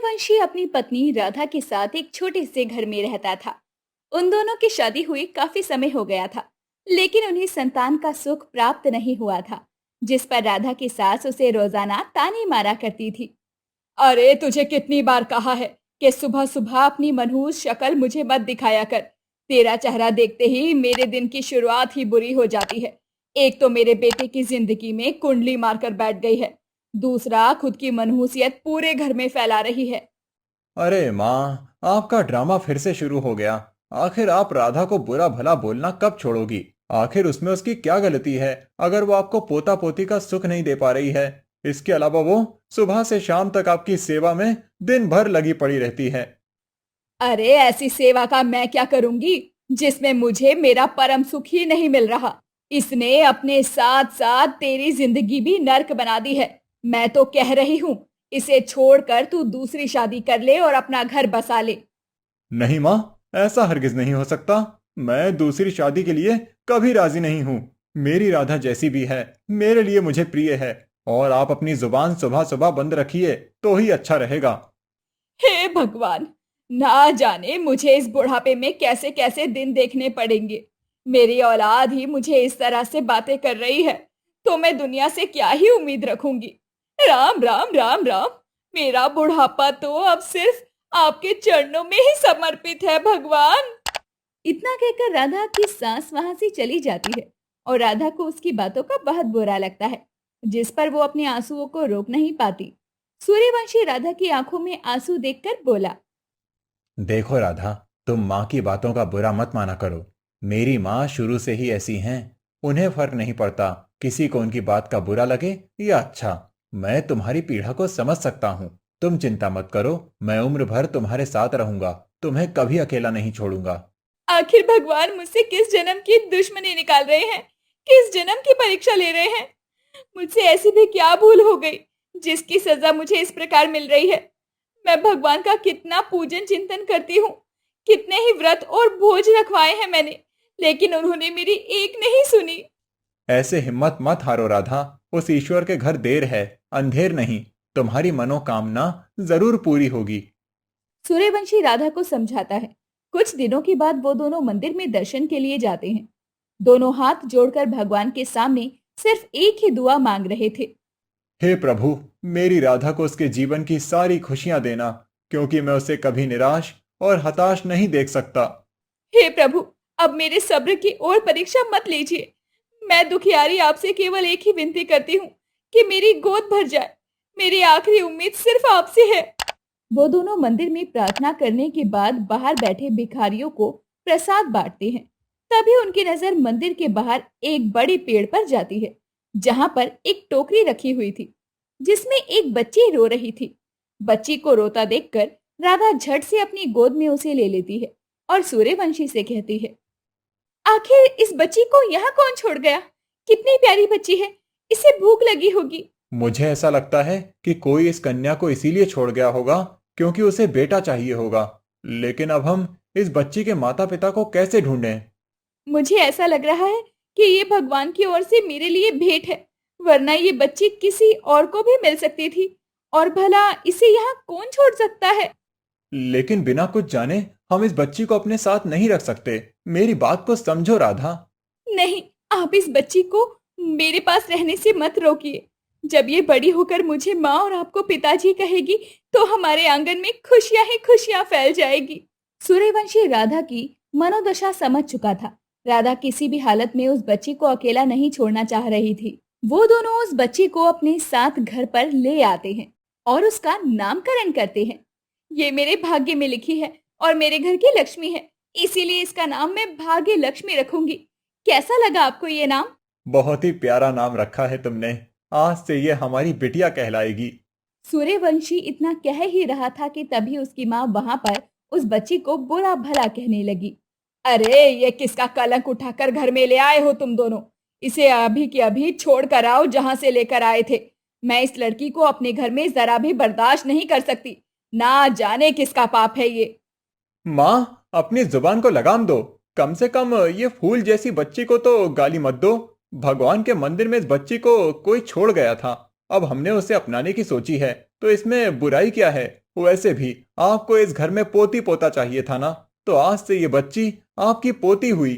सूर्यवंशी अपनी पत्नी राधा के साथ एक छोटे से घर में रहता था। उन दोनों की शादी हुई काफी समय हो गया था, लेकिन उन्हें संतान का सुख प्राप्त नहीं हुआ था, जिस पर राधा की सास उसे रोजाना ताने मारा करती थी। अरे तुझे कितनी बार कहा है कि सुबह सुबह अपनी मनहूस शक्ल मुझे मत दिखाया कर। तेरा चेहरा देखते ही मेरे दिन की शुरुआत ही बुरी हो जाती है। एक तो मेरे बेटे की जिंदगी में कुंडली मारकर बैठ गई है, दूसरा खुद की मनहूसियत पूरे घर में फैला रही है। अरे माँ, आपका ड्रामा फिर से शुरू हो गया। आखिर आप राधा को बुरा भला बोलना कब छोड़ोगी? आखिर उसमें उसकी क्या गलती है अगर वो आपको पोता पोती का सुख नहीं दे पा रही है? इसके अलावा वो सुबह से शाम तक आपकी सेवा में दिन भर लगी पड़ी रहती है। अरे ऐसी सेवा का मैं क्या करूंगी जिसमें मुझे मेरा परम सुख ही नहीं मिल रहा। इसने अपने साथ साथ तेरी जिंदगी भी नर्क बना दी है। मैं तो कह रही हूँ, इसे छोड़कर तू दूसरी शादी कर ले और अपना घर बसा ले। नहीं माँ, ऐसा हरगिज नहीं हो सकता। मैं दूसरी शादी के लिए कभी राजी नहीं हूँ। मेरी राधा जैसी भी है, मेरे लिए मुझे प्रिय है। और आप अपनी जुबान सुबह सुबह बंद रखिए तो ही अच्छा रहेगा। हे भगवान, ना जाने मुझे इस बुढ़ापे में कैसे कैसे दिन देखने पड़ेंगे। मेरी औलाद ही मुझे इस तरह से बातें कर रही है, तो मैं दुनिया से क्या ही उम्मीद रखूंगी। राम राम राम राम। मेरा बुढ़ापा तो अब सिर्फ आपके चरणों में ही समर्पित है भगवान। इतना कहकर राधा की सांस वहां से चली जाती है और राधा को उसकी बातों का बहुत बुरा लगता है, जिस पर वो अपने आंसुओं को रोक नहीं पाती। सूर्यवंशी राधा की आंखों में आंसू देखकर बोला। देखो राधा, तुम माँ की बातों का बुरा मत माना करो। मेरी माँ शुरू से ही ऐसी हैं। उन्हें फर्क नहीं पड़ता किसी को उनकी बात का बुरा लगे या अच्छा। मैं तुम्हारी पीड़ा को समझ सकता हूँ। तुम चिंता मत करो, मैं उम्र भर तुम्हारे साथ रहूंगा। तुम्हें कभी अकेला नहीं छोड़ूंगा। आखिर भगवान मुझसे किस जन्म की दुश्मनी निकाल रहे हैं, किस जन्म की परीक्षा ले रहे हैं। मुझसे ऐसी भी क्या भूल हो गई जिसकी सजा मुझे इस प्रकार मिल रही है। मैं भगवान का कितना पूजन चिंतन करती हूँ, कितने ही व्रत और भोज रखवाए हैं मैंने, लेकिन उन्होंने मेरी एक नहीं सुनी। ऐसे हिम्मत मत हारो राधा। उस ईश्वर के घर देर है, अंधेर नहीं। तुम्हारी मनोकामना जरूर पूरी होगी। सूर्यवंशी राधा को समझाता है। कुछ दिनों के बाद वो दोनों मंदिर में दर्शन के लिए जाते हैं। दोनों हाथ जोड़कर भगवान के सामने सिर्फ एक ही दुआ मांग रहे थे। हे प्रभु, मेरी राधा को उसके जीवन की सारी खुशियां देना, क्योंकि मैं उसे कभी निराश और हताश नहीं देख सकता। हे प्रभु, अब मेरे सब्र की और परीक्षा मत लीजिए। मैं दुखियारी आपसे केवल एक ही विनती करती हूँ कि मेरी गोद भर जाए। मेरी आखिरी उम्मीद सिर्फ आपसे है। वो दोनों मंदिर में प्रार्थना करने के बाद बाहर बैठे भिखारियों को प्रसाद बांटते हैं। तभी उनकी नजर मंदिर के बाहर एक बड़े पेड़ पर जाती है, जहां पर एक टोकरी रखी हुई थी, जिसमें एक बच्ची रो रही थी। बच्ची को रोता देखकर राधा झट से अपनी गोद में उसे ले लेती है और सूर्यवंशी से कहती है। आखिर इस बच्ची को यहाँ कौन छोड़ गया? कितनी प्यारी बच्ची है, इसे भूख लगी होगी। मुझे ऐसा लगता है कि कोई इस कन्या को इसीलिए छोड़ गया होगा क्योंकि उसे बेटा चाहिए होगा। लेकिन अब हम इस बच्ची के माता पिता को कैसे ढूंढें? मुझे ऐसा लग रहा है कि ये भगवान की ओर से मेरे लिए भेंट है, वरना ये बच्ची किसी और को भी मिल सकती थी। और भला इसे यहाँ कौन छोड़ सकता है? लेकिन बिना कुछ जाने हम इस बच्ची को अपने साथ नहीं रख सकते। मेरी बात को समझो राधा। नहीं, आप इस बच्ची को मेरे पास रहने से मत रोकिए। जब ये बड़ी होकर मुझे माँ और आपको पिताजी कहेगी, तो हमारे आंगन में खुशियां ही खुशियां फैल जाएगी। सूर्यवंशी राधा की मनोदशा समझ चुका था। राधा किसी भी हालत में उस बच्ची को अकेला नहीं छोड़ना चाह रही थी। वो दोनों उस बच्ची को अपने साथ घर पर ले आते हैं और उसका नामकरण करते हैं। ये मेरे भाग्य में लिखी है और मेरे घर की लक्ष्मी है, इसीलिए इसका नाम मैं भाग्य लक्ष्मी रखूंगी। कैसा लगा आपको ये नाम? बहुत ही प्यारा नाम रखा है तुमने। आज से ये हमारी बिटिया कहलाएगी। सूर्यवंशी इतना कह ही रहा था कि तभी उसकी माँ वहां पर उस बच्ची को बुरा भला कहने लगी। अरे ये किसका कलंक उठाकर घर में ले आए हो तुम दोनों? इसे अभी की अभी छोड़ कर आओ जहां से लेकर आए थे। मैं इस लड़की को अपने घर में जरा भी बर्दाश्त नहीं कर सकती। ना जाने किसका पाप है ये। माँ, अपनी जुबान को लगाम दो। कम से कम ये फूल जैसी बच्ची को तो गाली मत दो। भगवान के मंदिर में इस बच्ची को कोई छोड़ गया था। अब हमने उसे अपनाने की सोची है, तो इसमें बुराई क्या है? वैसे भी आपको इस घर में पोती पोता चाहिए था ना, तो आज से ये बच्ची आपकी पोती हुई।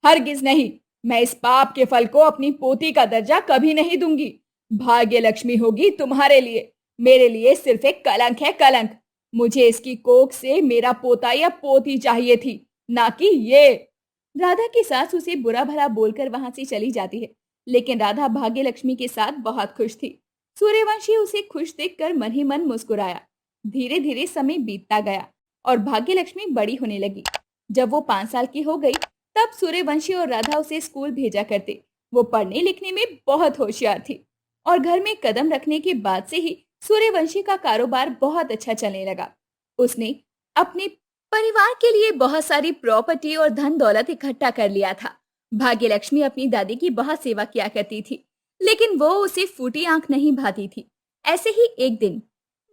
हरगिज नहीं। मैं इस पाप के फल को अपनी पोती का दर्जा कभी नहीं दूंगी। भाग्य लक्ष्मी होगी तुम्हारे लिए, मेरे लिए सिर्फ एक कलंक है, कलंक। मुझे इसकी कोख से मेरा पोता या पोती चाहिए थी, ना कि ये। राधा की सास उसे बुरा भला बोलकर वहां से चली जाती है, लेकिन राधा भाग्य लक्ष्मी के साथ बहुत खुश थी। सूर्यवंशी उसे खुश देखकर मन ही मन मुस्कुराया। धीरे धीरे समय बीतता गया और भाग्य लक्ष्मी बड़ी होने लगी। जब वो 5 साल की हो गई, तब सूर्यवंशी और राधा उसे स्कूल भेजा करते। वो पढ़ने लिखने में बहुत होशियार थी और घर में कदम रखने के बाद से ही सूर्यवंशी का कारोबार बहुत अच्छा चलने लगा। उसने अपने परिवार के लिए बहुत सारी प्रॉपर्टी और धन दौलत इकट्ठा कर लिया था। भाग्यलक्ष्मी अपनी दादी की बहुत सेवा किया करती थी, लेकिन वो उसे फूटी आंख नहीं भाती थी। ऐसे ही एक दिन,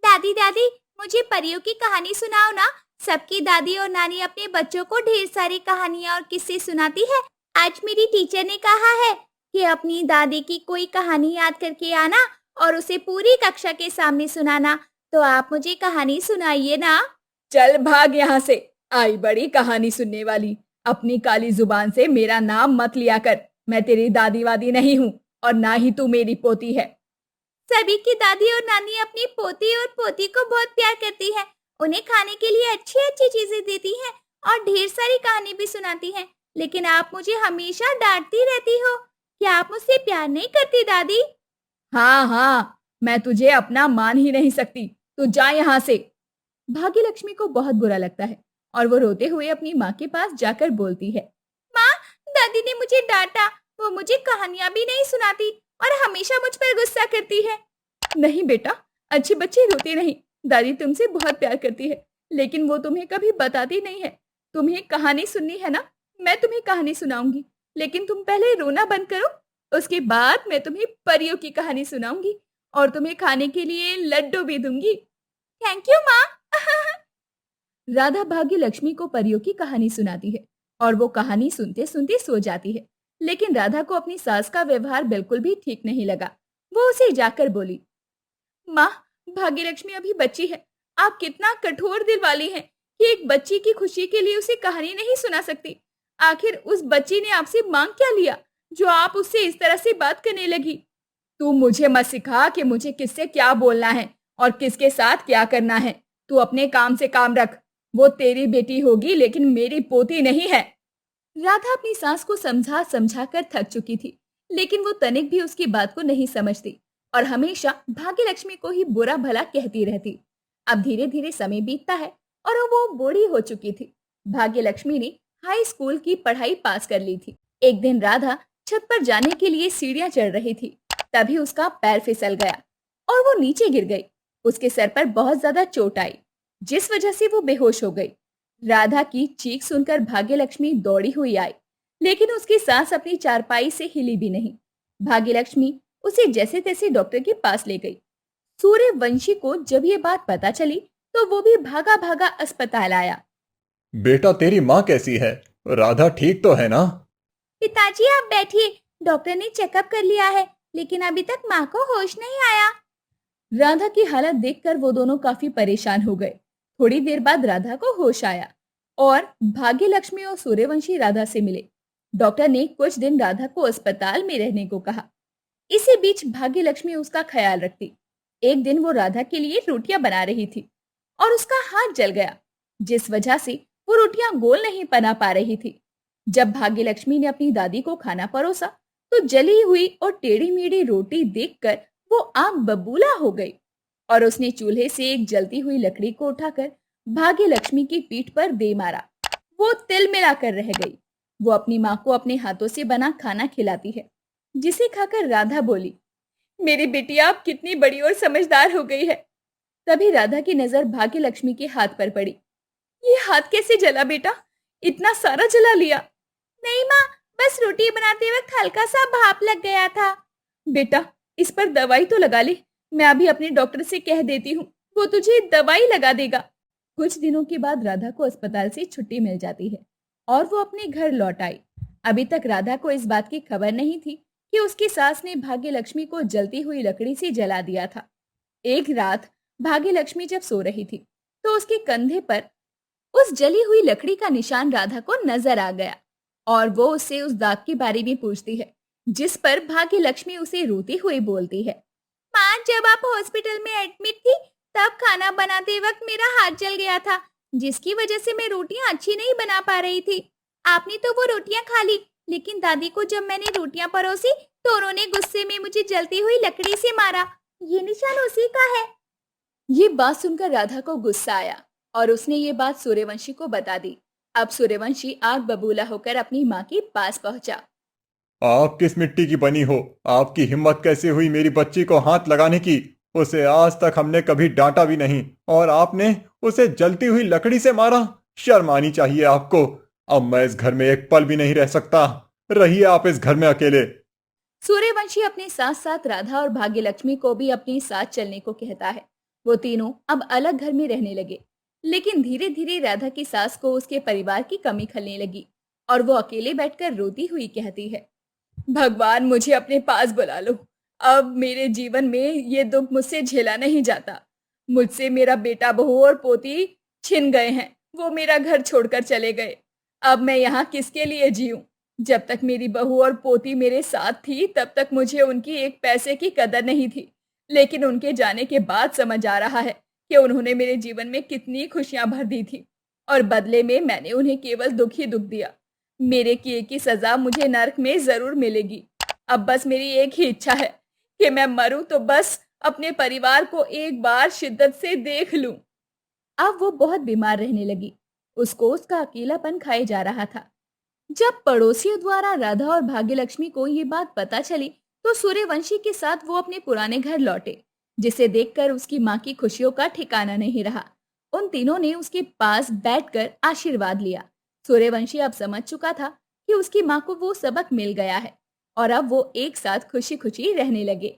दादी दादी, मुझे परियों की कहानी सुनाओ ना। सबकी दादी और नानी अपने बच्चों को ढेर सारी कहानियां और किस्से सुनाती है। आज मेरी टीचर ने कहा है कि अपनी दादी की कोई कहानी याद करके आना और उसे पूरी कक्षा के सामने सुनाना। तो आप मुझे कहानी सुनाइए ना। चल भाग यहाँ से, आई बड़ी कहानी सुनने वाली। अपनी काली जुबान से मेरा नाम मत लिया कर। मैं तेरी दादी वादी नहीं हूँ और ना ही तू मेरी पोती है। सभी की दादी और नानी अपनी पोती और पोती को बहुत प्यार करती है। उन्हें खाने के लिए अच्छी अच्छी चीजें देती हैं और ढेर सारी कहानी भी सुनाती हैं। लेकिन आप मुझे हमेशा डांटती रहती हो। क्या आप मुझसे प्यार नहीं करती दादी? हाँ हाँ, मैं तुझे अपना मान ही नहीं सकती। तू जा यहाँ से। भाग्यलक्ष्मी को बहुत बुरा लगता है और वो रोते हुए अपनी माँ के पास जाकर बोलती है, माँ, दादी ने मुझे डांटा। वो मुझे कहानियां भी नहीं सुनाती और हमेशा मुझ पर गुस्सा करती है। नहीं बेटा, अच्छे बच्चे रोते नहीं। दादी तुमसे बहुत प्यार करती है, लेकिन वो तुम्हें कभी बताती नहीं है। तुम्हें कहानी सुननी है ना? मैं तुम्हें कहानी सुनाऊंगी, लेकिन तुम पहले रोना बंद करो। उसके बाद मैं तुम्हें परियों की कहानी सुनाऊंगी और तुम्हें खाने के लिए लड्डू भी दूंगी। थैंक यू माँ। राधा भाग्य लक्ष्मी को परियों की कहानी सुनाती है और वो कहानी सुनते सुनते सो जाती है। लेकिन राधा को अपनी सास का व्यवहार बिल्कुल भी ठीक नहीं लगा। वो उसे जाकर बोली, माँ, भाग्यलक्ष्मी अभी बच्ची है। आप कितना कठोर दिल वाली हैं कि एक बच्ची की खुशी के लिए उसे कहानी नहीं सुना सकती। आखिर उस बच्ची ने आपसे मांग क्या लिया जो आप उससे इस तरह से बात करने लगी? तू मुझे मत सिखा कि मुझे किससे क्या बोलना है और किसके साथ क्या करना है। तू अपने काम से काम रख। वो तेरी बेटी होगी, लेकिन मेरी पोती नहीं है। राधा अपनी सास को समझा समझा कर थक चुकी थी, लेकिन वो तनिक भी उसकी बात को नहीं समझती और हमेशा भाग्यलक्ष्मी को ही बुरा भला कहती रहती। अब धीरे धीरे समय बीतता है और वो बूढ़ी हो चुकी थी। भाग्यलक्ष्मी ने हाई स्कूल की पढ़ाई पास कर ली थी। एक दिन राधा छत पर जाने के लिए सीढ़ियां चढ़ रही थी, तभी उसका पैर फिसल गया और वो नीचे गिर गई। उसके सर पर बहुत ज्यादा चोट आई, जिस वजह से वो बेहोश हो गई। राधा की चीख सुनकर भाग्यलक्ष्मी दौड़ी हुई आई, लेकिन उसकी सांस अपनी चारपाई से हिली भी नहीं। भाग्यलक्ष्मी उसे जैसे तैसे डॉक्टर के पास ले गई। सूर्यवंशी को जब ये बात पता चली, तो वो भी भागा भागा अस्पताल आया। बेटा, तेरी माँ कैसी है? राधा ठीक तो है ना? पिताजी आप बैठिए, डॉक्टर ने चेकअप कर लिया है, लेकिन अभी तक माँ को होश नहीं आया। राधा की हालत देखकर वो दोनों काफी परेशान हो गए। थोड़ी देर बाद राधा को होश आया और भाग्यलक्ष्मी और सूर्यवंशी राधा से मिले। डॉक्टर ने कुछ दिन राधा को अस्पताल में रहने को कहा। इसी बीच भाग्यलक्ष्मी उसका ख्याल रखती। एक दिन वो राधा के लिए रोटियां बना रही थी और उसका हाथ जल गया, जिस वजह से वो रोटियां गोल नहीं बना पा रही थी। जब भाग्यलक्ष्मी ने अपनी दादी को खाना परोसा, तो जली हुई और टेढ़ी मेढ़ी रोटी देखकर वो आग बबूला हो गई और उसने चूल्हे से एक जलती हुई लकड़ी को उठाकर भाग्यलक्ष्मी की पीठ पर दे मारा। वो तिल मिला कर रह गई। वो अपनी माँ को अपने हाथों से बना खाना खिलाती है, जिसे खाकर राधा बोली, मेरी बिटिया अब कितनी बड़ी और समझदार हो गई है। तभी राधा की नजर भाग्यलक्ष्मी के हाथ पर पड़ी। ये हाथ कैसे जला बेटा? इतना सारा जला लिया? नहीं माँ, बस रोटी बनाते वक्त हल्का सा भाप लग गया था। बेटा, इस पर दवाई तो लगा ले। मैं अभी अपने डॉक्टर से कह देती हूँ, वो तुझे दवाई लगा देगा। कुछ दिनों के बाद राधा को अस्पताल से छुट्टी मिल जाती है और वो अपने घर लौट आई। अभी तक राधा को इस बात की खबर नहीं थी कि उसकी सास ने भाग्यलक्ष्मी को जलती हुई लकड़ी से जला दिया था। एक रात भाग्यलक्ष्मी जब सो रही थी तो उसके कंधे पर उस जली हुई लकड़ी का निशान राधा को नजर आ गया और वो उससे उस दाग के बारे में पूछती है, जिस पर भाग्यलक्ष्मी उसे रोती हुई बोलती है, माँ, जब आप हॉस्पिटल में एडमिट थी तब खाना बनाते वक्त मेरा हाथ जल गया था, जिसकी वजह से मैं रोटियां अच्छी नहीं बना पा रही थी। आपने तो वो रोटियां खा ली, लेकिन दादी को जब मैंने रोटियां परोसी तो उन्होंने गुस्से में मुझे जलती हुई लकड़ी से मारा। ये निशान उसी का है। ये बात सुनकर राधा को गुस्सा आया और उसने ये बात सूर्यवंशी को बता दी। अब सूर्यवंशी आग बबूला होकर अपनी माँ के पास पहुंचा। आप किस मिट्टी की बनी हो? आपकी हिम्मत कैसे हुई मेरी बच्ची को हाथ लगाने की? उसे आज तक हमने कभी डांटा भी नहीं और आपने उसे जलती हुई लकड़ी से मारा। शर्म आनी चाहिए आपको। अब मैं इस घर में एक पल भी नहीं रह सकता। रहिए आप इस घर में अकेले। सूर्यवंशी अपने साथ साथ राधा और भाग्यलक्ष्मी को भी अपने साथ चलने को कहता है। वो तीनों अब अलग घर में रहने लगे, लेकिन धीरे धीरे राधा की सास को उसके परिवार की कमी खलने लगी और वो अकेले बैठकर रोती हुई कहती है, भगवान, मुझे अपने पास बुला लो। अब मेरे जीवन में ये दुख मुझसे झेला नहीं जाता। मुझसे मेरा बेटा, बहू और पोती छिन गए हैं। वो मेरा घर छोड़कर चले गए। अब मैं यहाँ किसके लिए जीऊं? जब तक मेरी बहू और पोती मेरे साथ थी तब तक मुझे उनकी एक पैसे की कदर नहीं थी, लेकिन उनके जाने के बाद समझ आ रहा है कि उन्होंने मेरे जीवन में कितनी खुशियां भर दी थी और बदले में मैंने उन्हें केवल दुख ही दुख दिया। मेरे किए की सजा मुझे नरक में जरूर मिलेगी। अब बस मेरी एक ही इच्छा है कि मैं मरूं तो बस अपने परिवार को एक बार शिद्दत से देख लूं। अब वो बहुत बीमार रहने लगी। उसको उसका अकेलापन खाए जा रहा था। जब पड़ोसियों द्वारा राधा और भाग्यलक्ष्मी को ये बात पता चली तो सूर्यवंशी के साथ वो अपने पुराने घर लौटे, जिसे देखकर उसकी माँ की खुशियों का ठिकाना नहीं रहा। उन तीनों ने उसके पास बैठकर आशीर्वाद लिया। सूर्यवंशी अब समझ चुका था कि उसकी माँ को वो सबक मिल गया है और अब वो एक साथ खुशी खुशी रहने लगे।